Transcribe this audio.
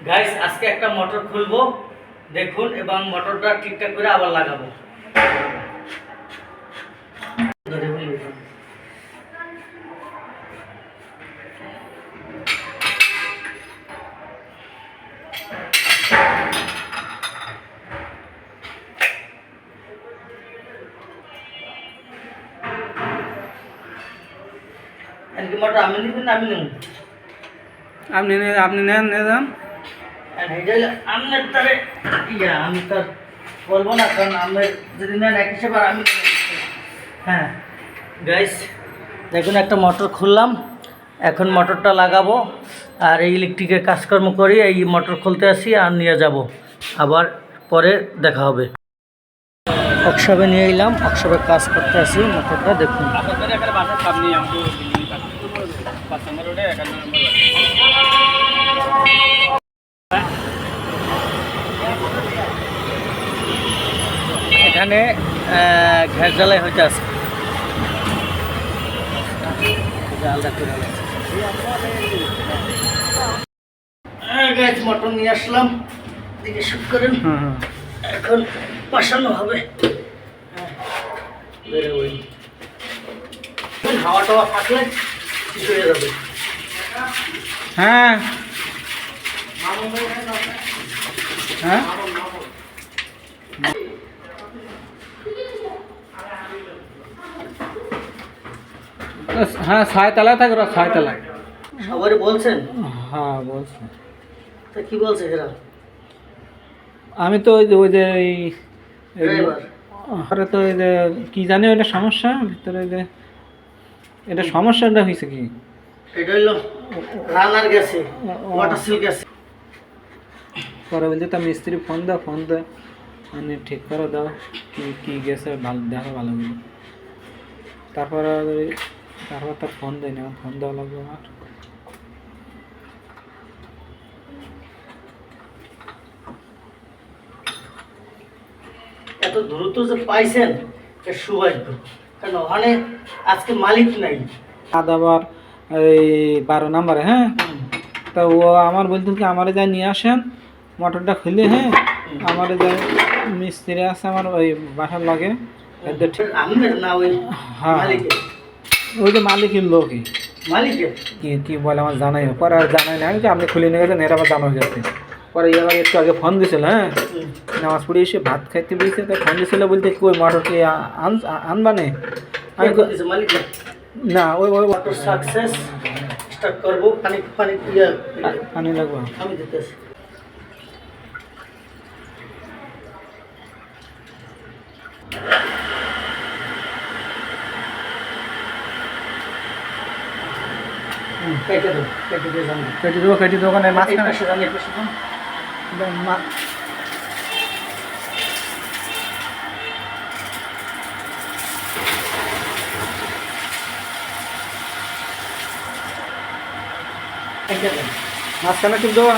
Guys আজকে একটা motor খুলবো দেখুন এবং মোটরটা ঠিকঠাক করে আবার লাগাবো। মোটর আমি নিবেন আমি নেব আপনি নেন নেন আপনার তারে আমি তো বলবো না, কারণ আমার যদি নেন এক হিসেবে আর আমি হ্যাঁ গাইস দেখুন একটা মোটর খুললাম, এখন মোটরটা লাগাবো আর এই ইলেকট্রিকের কাজকর্ম করি। এই মোটর খুলতে আসি আর নিয়ে যাব, আবার পরে দেখা হবে। ওয়ার্কশপে নিয়ে এলাম, ওয়ার্কশপে কাজ করতে আসি মোটরটা দেখুন। এখানে গ্যাস জ্বালাই হইতে আছে, গ্যাস মোটর নিয়ে আসলাম, দিকে শুট করেন। এখন বসানো হবে, হাওয়া টাওয়া থাকলে ঠিক হয়ে যাবে। হ্যাঁ হ্যাঁ হ্যাঁ 6 তলায় থাকে, ওরা 6 তলায়। সবারই বলছেন? হ্যাঁ বলছে। তা কি বলছে এরা? আমি তো ওই যে ড্রাইভার আরে তো ওই যে কি জানি ওইটা সমস্যা ভিতরে যে এটা সমস্যাটা হয়েছে কি, এটা হইলো রানার গেছে, ওয়াটার সিল গেছে। পরে বলছে তো মিস্ত্রি ফোন দাও মানে ঠিক করে দাও কি কি গেছে ভালো দেখো ভালো করে। তারপর তার ফোন দেয় না, ফোন দেওয়া লাগবে আমার। এত দ্রুত যে পাইছেন এর সৌভাগ্য, কারণ ওখানে আজকে মালিক নাই। আবার এই 12 নম্বরে, হ্যাঁ তা ও আমার বলতেন কি আমারে যাই নিয়ে আসেন মোটরটা খুলে। হ্যাঁ আমারে যাই মিস্ত্রি আছে আমার ওই বাসার লাগে, আমের না ওই হ্যাঁ মালিকের? ওই যে মালিকের লোকই মালিকের কি কি বলে আমার জানাই না, পরে আর জানাই না যে আপনি খুলে নিয়ে গেছেন, এর আবার জানা হয়ে গেছে। পরে এবার একটু আগে ফোন দিয়েছিল, হ্যাঁ নামাজ পড়ে এসে ভাত খাইতে বলেছে, তো ফোন দিয়েছিল বলতে কি ওই মোটর কি আনবানে। আমি মালিক না ওই মোটর সাকসেস স্টার্ট করবো, পানি পানি লাগবে আমি দিতেছি। কেটে দেবো ওখানে মাঝখানে মাঝখানে টিপ দেবো।